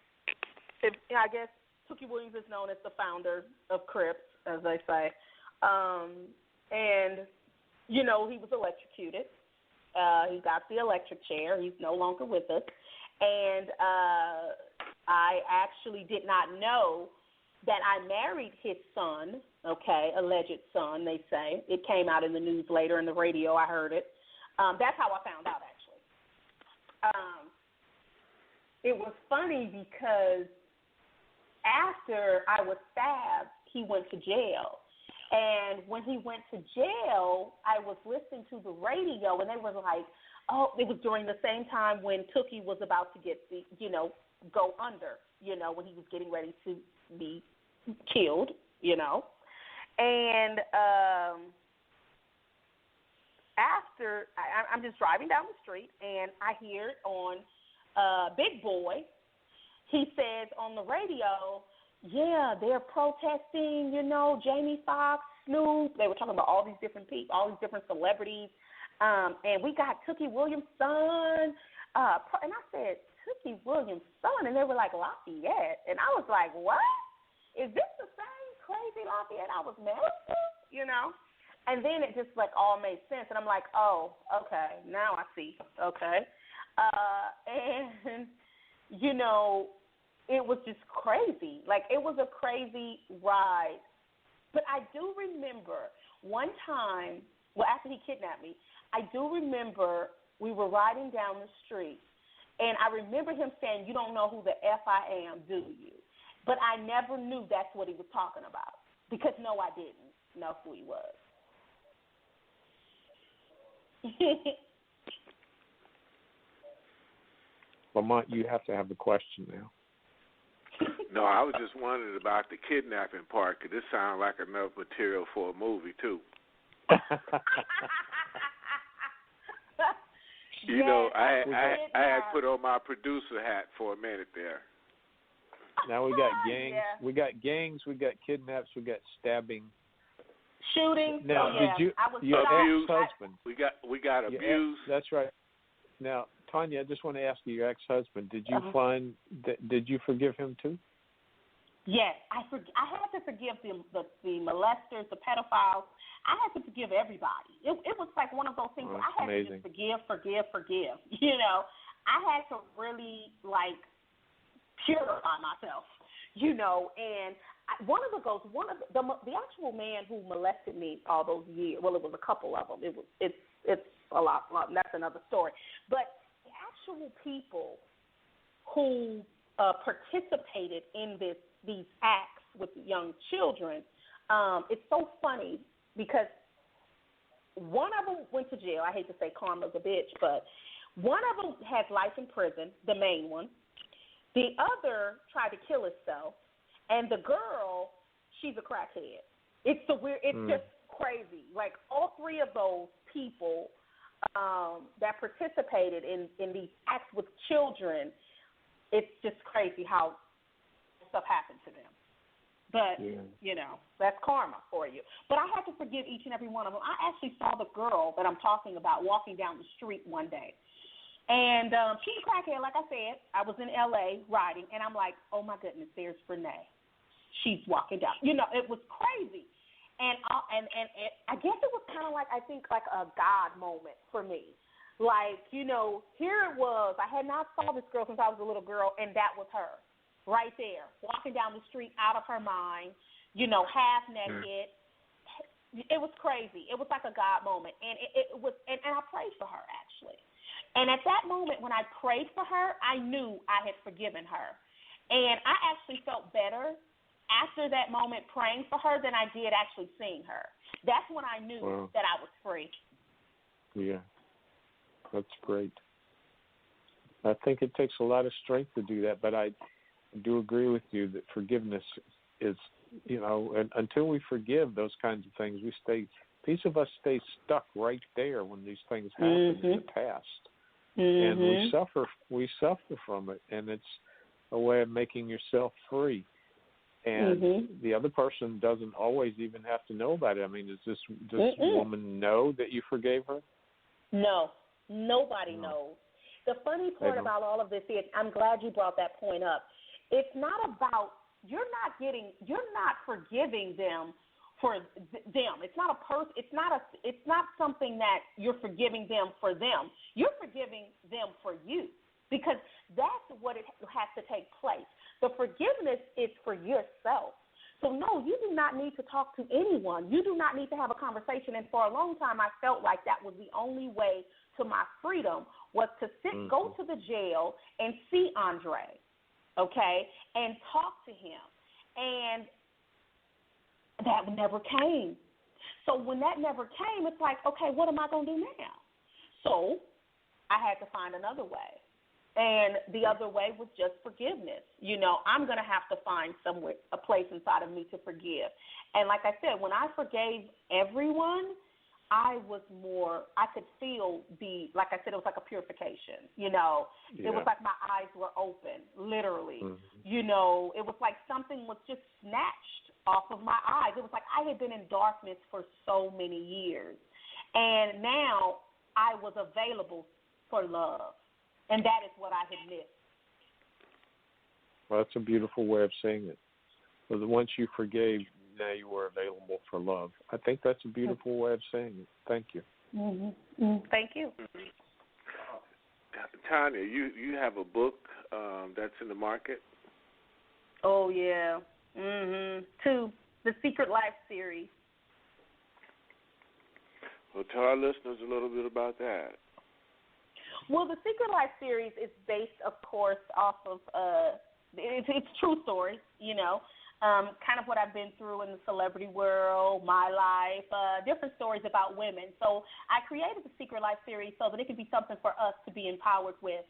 I guess Tookie Williams is known as the founder of Crips, as they say. And, you know, he was electrocuted. He got the electric chair. He's no longer with us. And I actually did not know that I married his son, okay, alleged son, they say. It came out in the news later in the radio. I heard it. That's how I found out, actually. It was funny because after I was stabbed, he went to jail. And when he went to jail, I was listening to the radio, and they were like, oh, it was during the same time when Tookie was about to get, go under, when he was getting ready to be killed, And after, I'm just driving down the street, and I hear it on Big Boy. He says on the radio, yeah, they're protesting, Jaime Foxx, Snoop. They were talking about all these different people, all these different celebrities. And we got Tookie Williams' son. And I said, Tookie Williams' son? And they were like, Lafayette. And I was like, what? Is this the same crazy Lafayette I was married to? And then it just all made sense. And I'm like, oh, okay, now I see. Okay. And, it was just crazy. It was a crazy ride. But I do remember one time, after he kidnapped me, I do remember we were riding down the street, and I remember him saying, you don't know who the F I am, do you? But I never knew that's what he was talking about because, no, I didn't know who he was. Lamont, you have to have the question now. No, I was just wondering about the kidnapping part because this sounds like enough material for a movie, too. I had put on my producer hat for a minute there. Now we got gangs. Yeah. We got gangs. We got kidnaps. We got stabbing. Shooting. Now, did your ex-husband? We got abused. That's right. Now, Tonya, I just want to ask you, your ex-husband, did you find that? Did you forgive him too? Yes, I had to forgive the molesters, the pedophiles. I had to forgive everybody. It was like one of those things where I had to just forgive. I had to really purify myself, and one of the actual man who molested me all those years. Well, it was a couple of them. It's a lot. That's another story. But the actual people who participated in these acts with young children, it's so funny because one of them went to jail. I hate to say karma's a bitch, but one of them has life in prison, the main one. The other tried to kill herself, and the girl, she's a crackhead. It's just crazy. All three of those people that participated in these acts with children, it's just crazy how stuff happened to them. But, that's karma for you. But I had to forgive each and every one of them. I actually saw the girl that I'm talking about walking down the street one day. And she's a crackhead, like I said. I was in L.A. riding, and I'm like, oh, my goodness, there's Renee. She's walking down. It was crazy. And I guess it was kind of like a God moment for me. Here it was. I had not saw this girl since I was a little girl, and that was her right there, walking down the street out of her mind, half naked. It was crazy. It was like a God moment. And it was, and I prayed for her, actually. And at that moment when I prayed for her, I knew I had forgiven her. And I actually felt better after that moment praying for her than I did actually seeing her. That's when I knew that I was free. Yeah, that's great. I think it takes a lot of strength to do that, but I do agree with you that forgiveness is, and until we forgive those kinds of things, piece of us stay stuck right there when these things happen in the past. And we suffer from it, and it's a way of making yourself free. And the other person doesn't always even have to know about it. I mean, does this woman know that you forgave her? No, nobody knows. The funny part about all of this is, I'm glad you brought that point up. It's not about, you're not forgiving them for them. It's not it's not something that you're forgiving them for them. You're forgiving them for you, because that's what it has to take place. The forgiveness is for yourself. need to talk to anyone. You do not need to have a conversation. And for a long time, I felt like that was the only way to my freedom was to go to the jail and see Andre, okay, and talk to him. And that never came. So when that never came, it's like, okay, what am I going to do now? So I had to find another way. And the other way was just forgiveness. You know, I'm going to have to find somewhere, a place inside of me to forgive. And like I said, when I forgave everyone, I could feel like I said, it was like a purification, you know. Yeah. It was like my eyes were open, literally. You know, it was like something was just snatched off of my eyes. It was like I had been in darkness for so many years. And now I was available for love. And that is what I had missed. Well, that's a beautiful way of saying it. So once you forgave, now you were available for love. I think that's a beautiful way of saying it. Thank you. Thank you. Tonya, you have a book that's in the market? Oh, yeah. 2, the Secret Life series. Well, tell our listeners a little bit about that. Well, the Secret Life series is based, of course, off of it's true stories, you know, kind of what I've been through in the celebrity world, my life, different stories about women. So I created the Secret Life series so that it could be something for us to be empowered with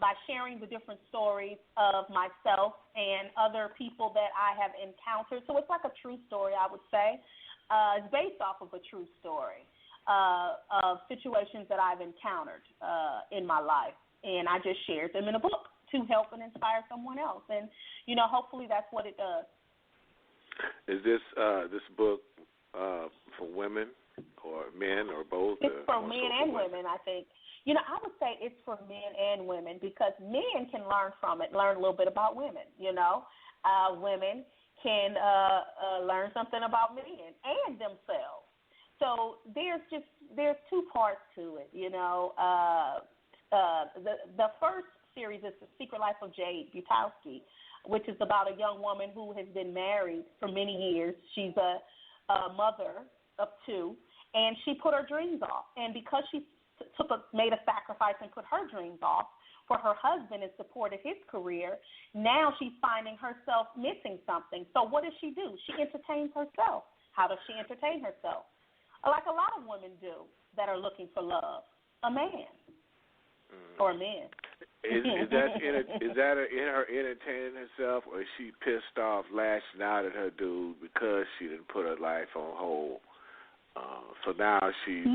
by sharing the different stories of myself and other people that I have encountered. So it's like a true story, I would say. It's based off of a true story. Of situations that I've encountered in my life, and I just shared them in a book to help and inspire someone else, and you know, hopefully that's what it does. Is this book for women or men or both? It's for men and women, I think. You know, I would say it's for men and women because men can learn from it, learn a little bit about women. You know, women can learn something about men and themselves. So there's 2 parts to it, you know. The first series is The Secret Life of Jade Butowski, which is about a young woman who has been married for many years. She's a mother of 2, and she put her dreams off. And because she made a sacrifice and put her dreams off for her husband and supported his career, now she's finding herself missing something. So what does she do? She entertains herself. How does she entertain herself? Like a lot of women do that are looking for love, a man or a man. Is that her entertaining herself, or is she pissed off, lashing out at her dude because she didn't put her life on hold? So now she's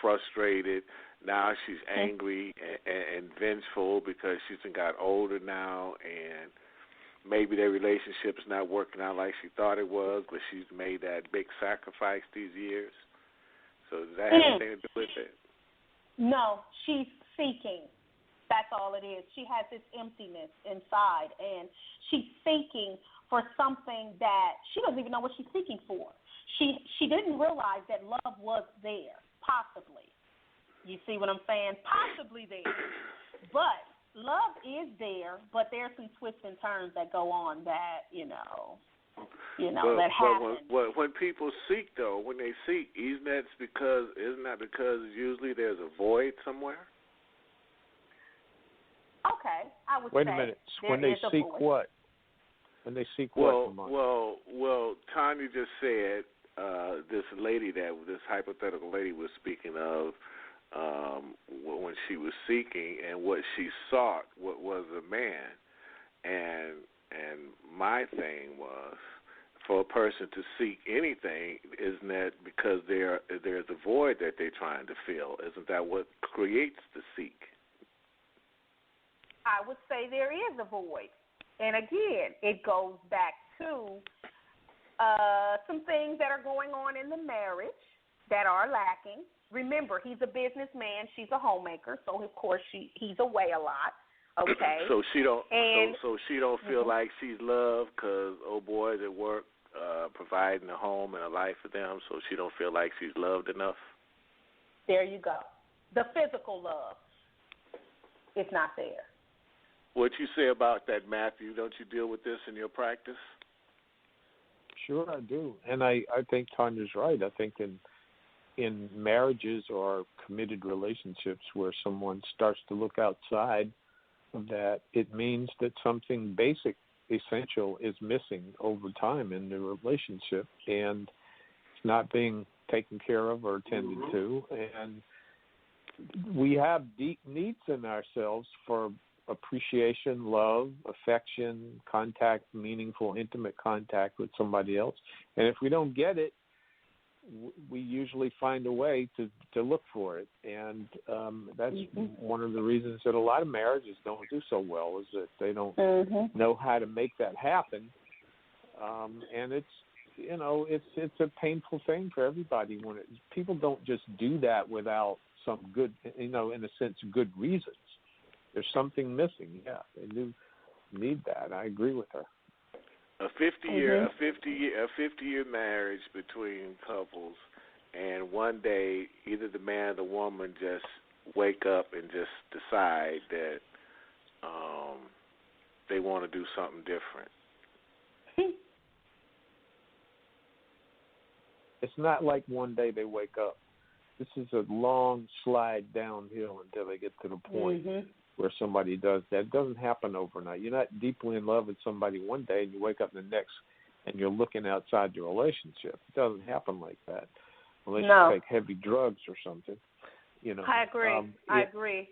frustrated. Now she's angry and vengeful because she's got older now, and maybe their relationship's not working out like she thought it was, but she's made that big sacrifice these years. So does that have anything to do with it? No, she's seeking. That's all it is. She has this emptiness inside, and she's seeking for something that she doesn't even know what she's seeking for. She didn't realize that love was there, possibly. You see what I'm saying? Possibly there. But love is there, but there's some twists and turns that go on that, that happen. When people seek, though, when they seek, isn't that because usually there's a void somewhere? Okay, I would say. Wait a minute. When they seek what? When they seek what? Well, Tonya just said this hypothetical lady was speaking of when she was seeking, and what she sought was a man, and my thing was, for a person to seek anything, isn't that because there's a void that they're trying to fill? Isn't that what creates the seek? I would say there is a void, and again, it goes back to some things that are going on in the marriage that are lacking. Remember, he's a businessman. She's a homemaker, so of course he's away a lot. Okay. So she don't. So she don't feel like she's loved because old boy's at work, providing a home and a life for them. So she don't feel like she's loved enough. There you go. The physical love is not there. What you say about that, Matthew? Don't you deal with this in your practice? Sure, I do. And I think Tonya's right. I think in marriages or committed relationships where someone starts to look outside of that, it means that something basic, essential is missing over time in the relationship, and it's not being taken care of or tended to. And we have deep needs in ourselves for appreciation, love, affection, contact, meaningful, intimate contact with somebody else. And if we don't get it, we usually find a way to look for it. And that's one of the reasons that a lot of marriages don't do so well, is that they don't know how to make that happen. And it's, you know, it's a painful thing for everybody when people don't just do that without some good, you know, in a sense, good reasons. There's something missing. Yeah, they do need that. I agree with her. A 50-year marriage between couples, and one day either the man or the woman just wake up and just decide that they want to do something different. It's not like one day they wake up. This is a long slide downhill until they get to the point where somebody does that. It doesn't happen overnight. You're not deeply in love with somebody one day and you wake up the next and you're looking outside your relationship. It doesn't happen like that unless you take heavy drugs or something. You know, I agree. I agree.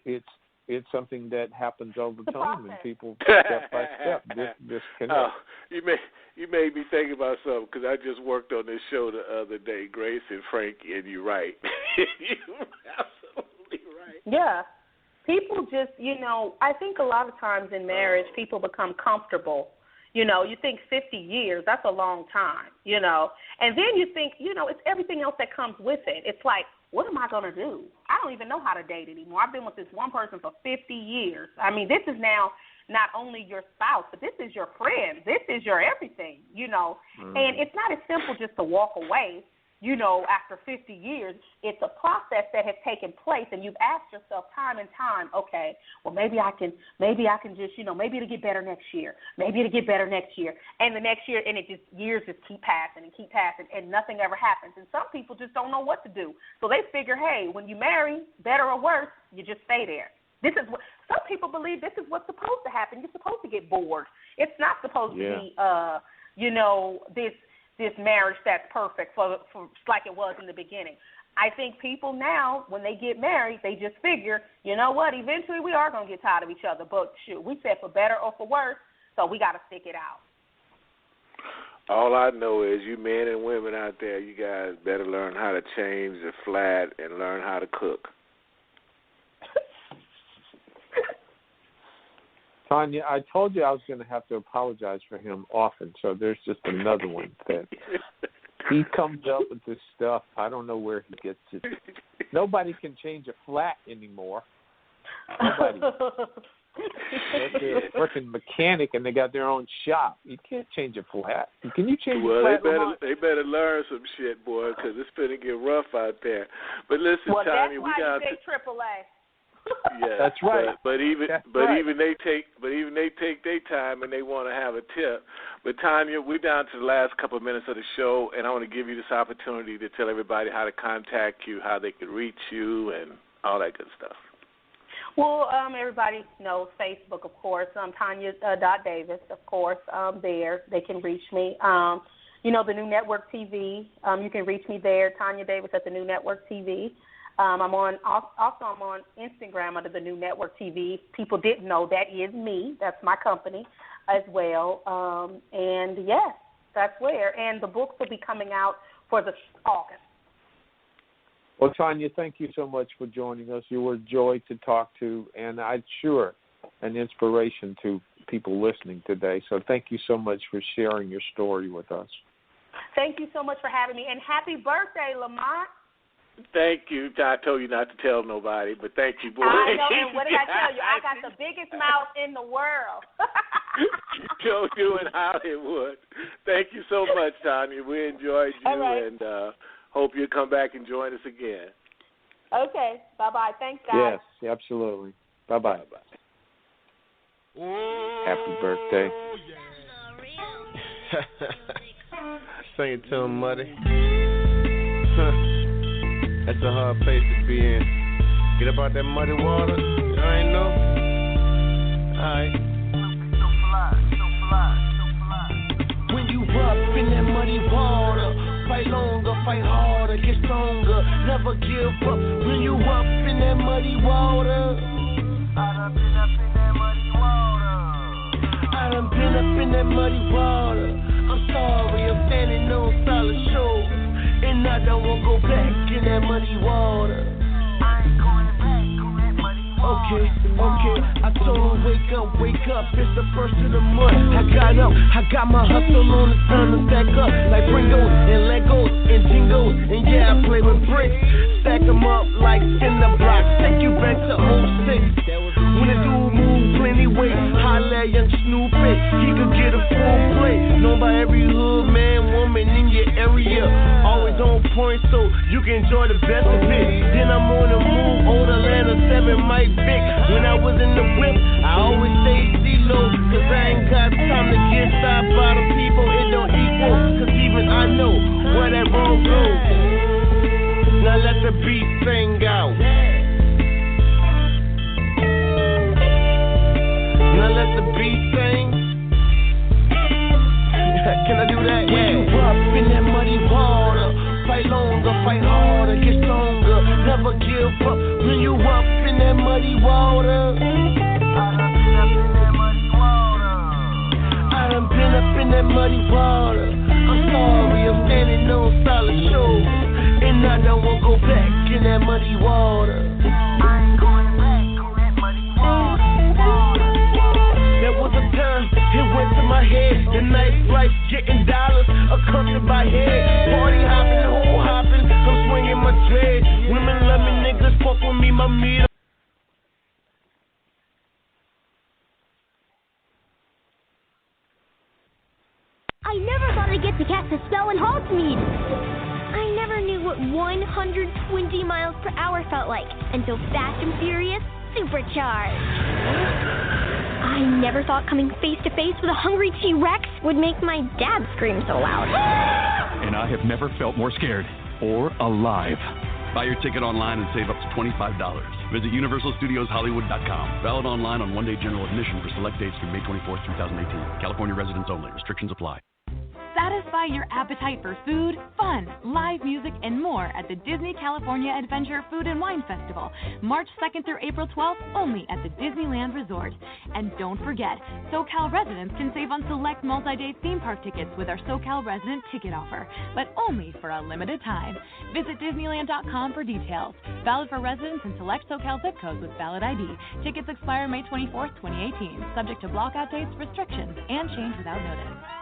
It's something that happens over time, and people step by step disconnect. Oh, you made me think about something, because I just worked on this show the other day, Grace and Frankie, and you're right. You're absolutely right. Yeah. People just, you know, I think a lot of times in marriage people become comfortable. You know, you think 50 years, that's a long time, you know. And then you think, you know, it's everything else that comes with it. It's like, what am I going to do? I don't even know how to date anymore. I've been with this one person for 50 years. I mean, this is now not only your spouse, but this is your friend. This is your everything, you know. And it's not as simple just to walk away, you know, after 50 years. It's a process that has taken place, and you've asked yourself time and time, okay, well, maybe I can just, you know, maybe it'll get better next year. Maybe it'll get better next year. And the next year, and years just keep passing, and nothing ever happens. And some people just don't know what to do. So they figure, hey, when you marry, better or worse, you just stay there. This is what some people believe. This is what's supposed to happen. You're supposed to get bored. It's not supposed to be, you know, this marriage that's perfect for like it was in the beginning. I think people now, when they get married, they just figure, you know what, eventually we are going to get tired of each other. But shoot, we said for better or for worse, so we got to stick it out. All I know is you men and women out there, you guys better learn how to change the flat and learn how to cook. Tonya, I told you I was going to have to apologize for him often, so there's just another one that he comes up with this stuff. I don't know where he gets it. Nobody can change a flat anymore. Nobody. They're a freaking mechanic, and they got their own shop. You can't change a flat. Can you change a flat? Well, they better learn some shit, boy, because it's going to get rough out there. But listen, Tonya, we got AAA. Yeah, that's right. But even they take their time and they want to have a tip. But Tonya, we're down to the last couple of minutes of the show, and I want to give you this opportunity to tell everybody how to contact you, how they can reach you, and all that good stuff. Well, everybody knows Facebook, of course. Tonya.Davis, of course. There they can reach me. You know, the New Network TV. You can reach me there, Tonya Davis at the New Network TV. I'm on Instagram under the New Network TV. People didn't know that is me. That's my company as well. And yes, that's where. And the books will be coming out for the August. Well, Tonya, thank you so much for joining us. You were a joy to talk to, and I'm sure an inspiration to people listening today. So thank you so much for sharing your story with us. Thank you so much for having me, and happy birthday, Lamont. Thank you. I told you not to tell nobody, but thank you, boy. I know, and what did I tell you? I got the biggest mouth in the world. You told you in Hollywood. Thank you so much, Tonya. We enjoyed you, and hope you come back and join us again. Okay. Bye-bye. Thanks, guys. Yes, absolutely. Bye-bye. Happy birthday. Sing it to him, Muddy. That's a hard place to be in. Get up out that muddy water. I ain't know. Alright. When you up in that muddy water, fight longer, fight harder, get stronger, never give up. When you up in that muddy water, I done been up in that muddy water. I'm sorry, I'm standing on solid shore, and I don't wanna go back in that muddy water. I ain't going back on that muddy water. Okay, I told her wake up, it's the first of the month. I got up, I got my hustle on, it's time to stack up. Like Pringles and Legos and Jingles, and yeah, I play with bricks. Stack them up like cinder blocks, take you back to 06. When the dude move plenty weight, holla at young Snoopy, he could get a full plate. Known by every hood, man, woman in your area. Always on point so you can enjoy the best of it. Then I'm on the move, old Atlanta 7 Mike Vick. When I was in the whip, I always stayed C-low, cause I ain't got time to get stopped by the people, it don't equal, cause even I know where that road goes. Now let the beat sing out. Now let the beat sing. Can I do that? When you up in that muddy water, fight longer, fight harder, get stronger, never give up. When you up in that muddy water, I done been up in that muddy water. I'm sorry, I'm standing on solid shore, and I don't wanna go back in that muddy water. I ain't going back on that muddy water. There was a time, it went to my head. The nightlife, getting dollars, accompanied by head. Party hopping, hole hopping, I'm swinging my dread. Women love me, niggas fuck with me, my meter. I never thought I'd get to cast a spell in Hogsmeade. I never knew what 120 miles per hour felt like until Fast and Furious Supercharged. I never thought coming face to face with a hungry T-Rex would make my dad scream so loud. And I have never felt more scared or alive. Buy your ticket online and save up to $25. Visit UniversalStudiosHollywood.com. Valid online on one-day general admission for select dates through May 24th, 2018. California residents only. Restrictions apply. Satisfy your appetite for food, fun, live music, and more at the Disney California Adventure Food and Wine Festival, March 2nd through April 12th, only at the Disneyland Resort. And don't forget, SoCal residents can save on select multi-day theme park tickets with our SoCal resident ticket offer, but only for a limited time. Visit Disneyland.com for details. Valid for residents in select SoCal zip codes with valid ID. Tickets expire May 24th, 2018, subject to blockout dates, restrictions, and change without notice.